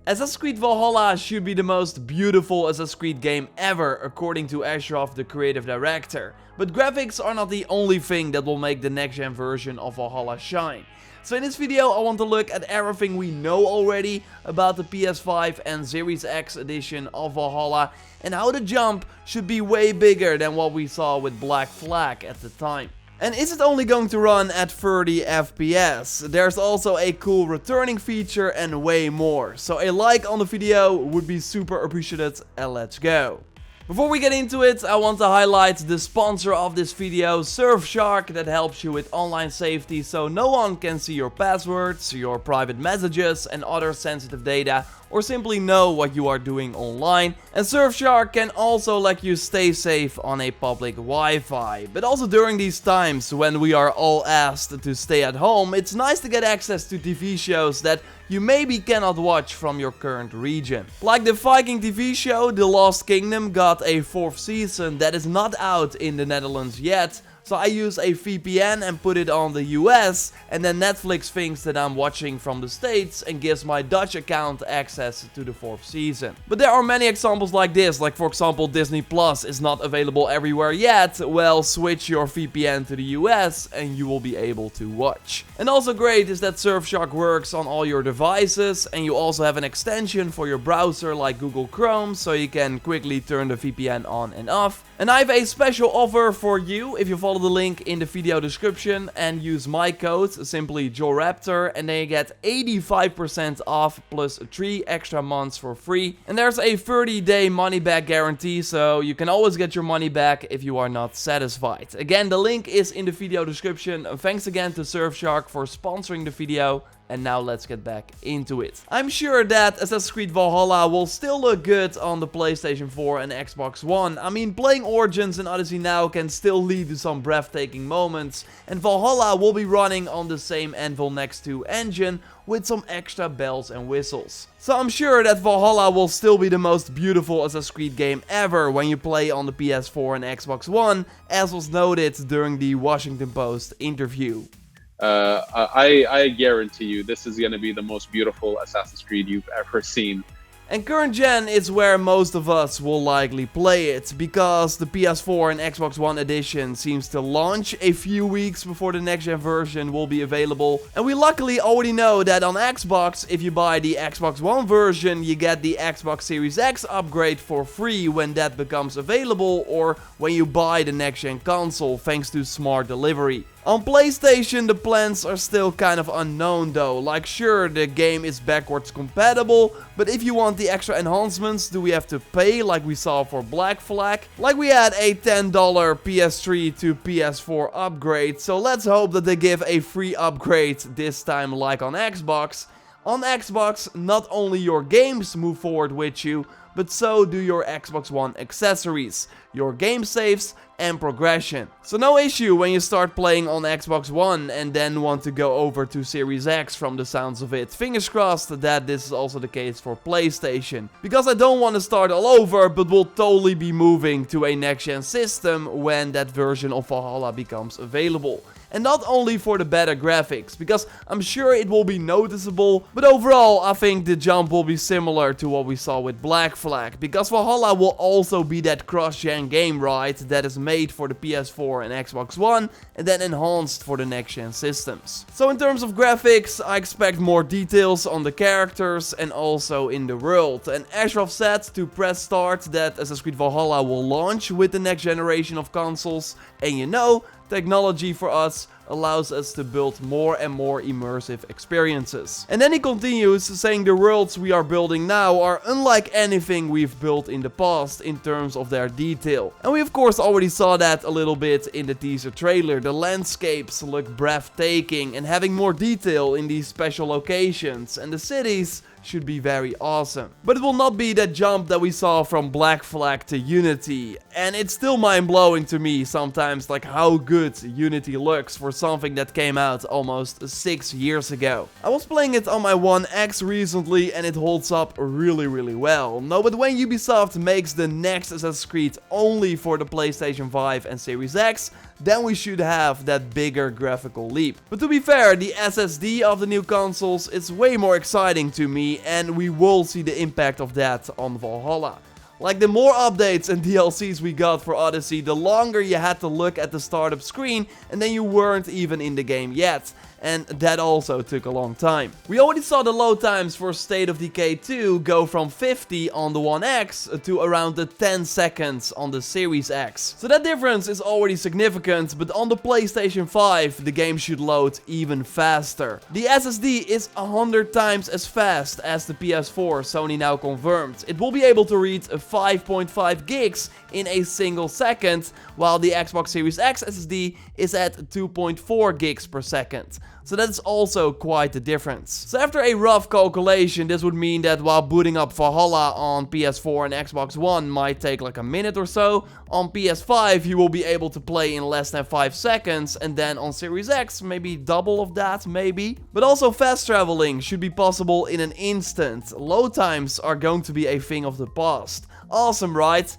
Assassin's Creed Valhalla should be the most beautiful Assassin's Creed game ever, according to Ashraf, the creative director. But graphics are not the only thing that will make the next-gen version of Valhalla shine. So in this video I want to look at everything we know already about the PS5 and Series X edition of Valhalla and how the jump should be way bigger than what we saw with Black Flag at the time. And is it only going to run at 30 FPS? There's also a cool returning feature and way more. So a like on the video would be super appreciated, and let's go. Before we get into it, I want to highlight the sponsor of this video, Surfshark, that helps you with online safety so no one can see your passwords, your private messages and other sensitive data, or simply know what you are doing online. And Surfshark can also let you stay safe on a public Wi-Fi. But also during these times when we are all asked to stay at home, it's nice to get access to TV shows that you maybe cannot watch from your current region. Like the Viking TV show The Lost Kingdom got a 4th season that is not out in the Netherlands yet. So I use a VPN and put it on the US, and then Netflix thinks that I'm watching from the States and gives my Dutch account access to the 4th season. But there are many examples like this, like for example Disney Plus is not available everywhere yet. Well, switch your VPN to the US and you will be able to watch. And also great is that Surfshark works on all your devices, and you also have an extension for your browser like Google Chrome, so you can quickly turn the VPN on and off. And I have a special offer for you if you follow the link in the video description and use my code, simply JorRaptor, and then you get 85% off plus 3 extra months for free. And there's a 30-day money-back guarantee, so you can always get your money back if you are not satisfied. Again, the link is in the video description. Thanks again to Surfshark for sponsoring the video. And now let's get back into it. I'm sure that Assassin's Creed Valhalla will still look good on the PlayStation 4 and Xbox One. I mean, playing Origins and Odyssey now can still lead to some breathtaking moments. And Valhalla will be running on the same Anvil Next 2 engine with some extra bells and whistles. So I'm sure that Valhalla will still be the most beautiful Assassin's Creed game ever when you play on the PS4 and Xbox One, as was noted during the Washington Post interview. I guarantee you this is going to be the most beautiful Assassin's Creed you've ever seen. And current gen is where most of us will likely play it, because the PS4 and Xbox One edition seems to launch a few weeks before the next gen version will be available. And we luckily already know that on Xbox, if you buy the Xbox One version, you get the Xbox Series X upgrade for free when that becomes available, or when you buy the next gen console thanks to smart delivery. On PlayStation, the plans are still kind of unknown though. Like, sure, the game is backwards compatible, but if you want the extra enhancements, do we have to pay like we saw for Black Flag? Like we had a $10 PS3 to PS4 upgrade, so let's hope that they give a free upgrade this time like on Xbox. On Xbox, not only your games move forward with you, but so do your Xbox One accessories, your game saves and progression. So no issue when you start playing on Xbox One and then want to go over to Series X from the sounds of it. Fingers crossed that this is also the case for PlayStation. Because I don't want to start all over, but will totally be moving to a next-gen system when that version of Valhalla becomes available. And not only for the better graphics, because I'm sure it will be noticeable, but overall I think the jump will be similar to what we saw with Black Flag, because Valhalla will also be that cross-gen game, right, that is made for the PS4 and Xbox One, and then enhanced for the next-gen systems. So in terms of graphics, I expect more details on the characters and also in the world. And Ashraf said to press start that Assassin's Creed Valhalla will launch with the next generation of consoles, and you know, technology for us allows us to build more and more immersive experiences. And then he continues saying the worlds we are building now are unlike anything we've built in the past in terms of their detail. And we of course already saw that a little bit in the teaser trailer. The landscapes look breathtaking and having more detail in these special locations, and the cities should be very awesome. But it will not be that jump that we saw from Black Flag to Unity. And it's still mind-blowing to me sometimes, like how good Unity looks for something that came out almost 6 years ago. I was playing it on my One X recently and it holds up really well. No, but when Ubisoft makes the next Assassin's Creed only for the PlayStation 5 and Series X, then we should have that bigger graphical leap. But to be fair, the SSD of the new consoles is way more exciting to me, and we will see the impact of that on Valhalla. Like, the more updates and DLCs we got for Odyssey, the longer you had to look at the startup screen, and then you weren't even in the game yet. And that also took a long time. We already saw the load times for State of Decay 2 go from 50 on the One X to around the 10 seconds on the Series X. So that difference is already significant, but on the PlayStation 5 the game should load even faster. The SSD is 100 times as fast as the PS4, Sony now confirmed. It will be able to read 5.5 gigs in a single second, while the Xbox Series X SSD is at 2.4 gigs per second. So that's also quite the difference. So after a rough calculation, this would mean that while booting up Valhalla on PS4 and Xbox One might take like a minute or so, on PS5 you will be able to play in less than 5 seconds, and then on Series X maybe double of that, maybe. But also fast traveling should be possible in an instant. Load times are going to be a thing of the past. Awesome, right?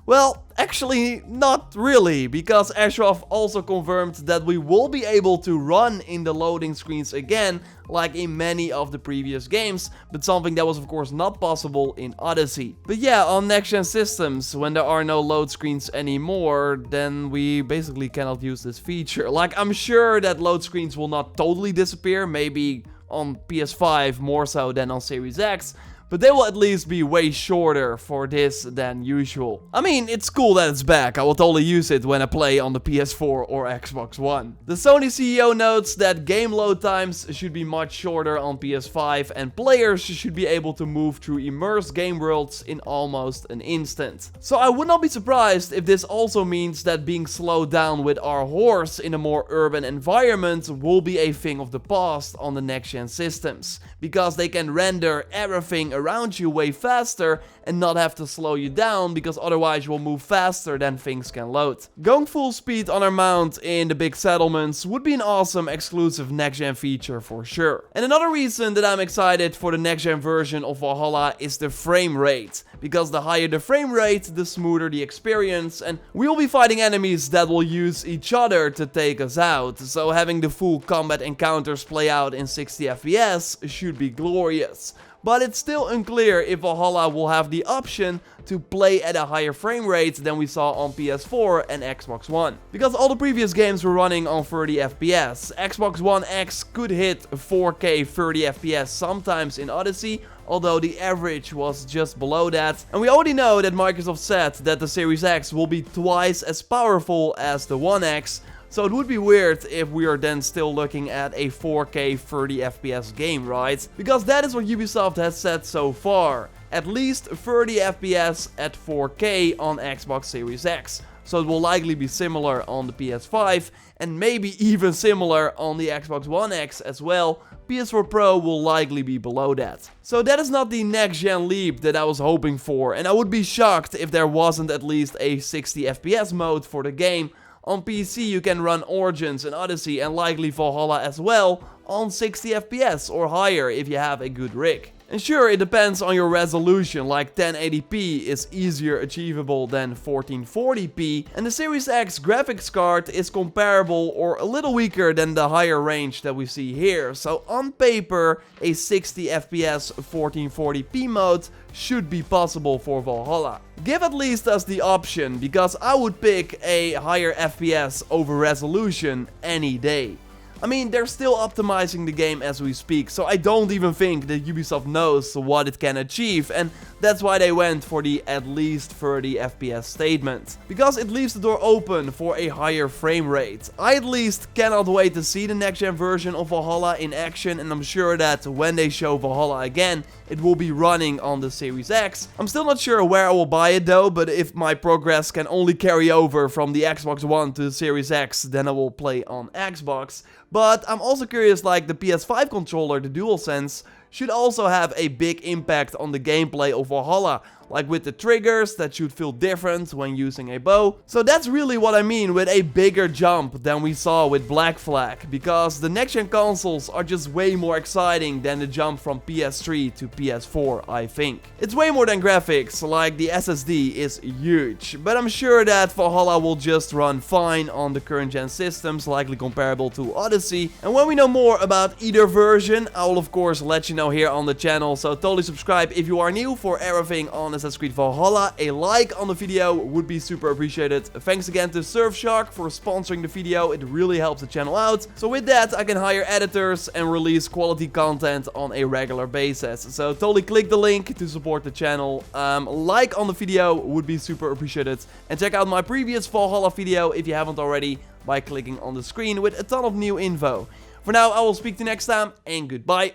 Well, actually not really, because Ashraf also confirmed that we will be able to run in the loading screens again, like in many of the previous games, but something that was of course not possible in Odyssey. But yeah, on next-gen systems, when there are no load screens anymore, then we basically cannot use this feature. Like, I'm sure that load screens will not totally disappear, maybe on PS5 more so than on Series X, but they will at least be way shorter for this than usual. I mean, it's cool that it's back. I will totally use it when I play on the PS4 or Xbox One. The Sony CEO notes that game load times should be much shorter on PS5, and players should be able to move through immersed game worlds in almost an instant. So I would not be surprised if this also means that being slowed down with our horse in a more urban environment will be a thing of the past on the next-gen systems, because they can render everything around you way faster and not have to slow you down, because otherwise you will move faster than things can load. Going full speed on our mount in the big settlements would be an awesome exclusive next-gen feature for sure. And another reason that I'm excited for the next-gen version of Valhalla is the frame rate, because the higher the frame rate, the smoother the experience, and we will be fighting enemies that will use each other to take us out, so having the full combat encounters play out in 60 FPS should be glorious. But it's still unclear if Valhalla will have the option to play at a higher frame rate than we saw on PS4 and Xbox One. Because all the previous games were running on 30 FPS. Xbox One X could hit 4K 30 FPS sometimes in Odyssey, although the average was just below that. And we already know that Microsoft said that the Series X will be twice as powerful as the One X, so it would be weird if we are then still looking at a 4K 30 FPS game, right? Because that is what Ubisoft has said so far. At least 30 FPS at 4K on Xbox Series X. So it will likely be similar on the PS5 and maybe even similar on the Xbox One X as well. PS4 Pro will likely be below that. So that is not the next-gen leap that I was hoping for, and I would be shocked if there wasn't at least a 60 FPS mode for the game. On PC you can run Origins and Odyssey and likely Valhalla as well on 60 FPS or higher if you have a good rig. And sure, it depends on your resolution, like 1080p is easier achievable than 1440p, and the Series X graphics card is comparable or a little weaker than the higher range that we see here. So on paper, a 60 FPS 1440p mode should be possible for Valhalla. Give at least us the option, because I would pick a higher FPS over resolution any day. I mean, they're still optimizing the game as we speak, so I don't even think that Ubisoft knows what it can achieve, and that's why they went for the at least 30 FPS statement. Because it leaves the door open for a higher frame rate. I at least cannot wait to see the next-gen version of Valhalla in action, and I'm sure that when they show Valhalla again, it will be running on the Series X. I'm still not sure where I will buy it though, but if my progress can only carry over from the Xbox One to the Series X, then I will play on Xbox. But I'm also curious, like the PS5 controller, the DualSense, should also have a big impact on the gameplay of Valhalla. like with the triggers that should feel different when using a bow. So that's really what I mean with a bigger jump than we saw with Black Flag, because the next-gen consoles are just way more exciting than the jump from PS3 to PS4, I think. It's way more than graphics, like the SSD is huge, but I'm sure that Valhalla will just run fine on the current gen systems, likely comparable to Odyssey. And when we know more about either version, I will of course let you know here on the channel, so totally subscribe if you are new for everything on Assassin's Creed Valhalla. A like on the video would be super appreciated. Thanks again to Surfshark for sponsoring the video, it really helps the channel out. So with that, I can hire editors and release quality content on a regular basis. So totally click the link to support the channel. Like on the video would be super appreciated. And check out my previous Valhalla video if you haven't already by clicking on the screen with a ton of new info. For now, I will speak to you next time and goodbye.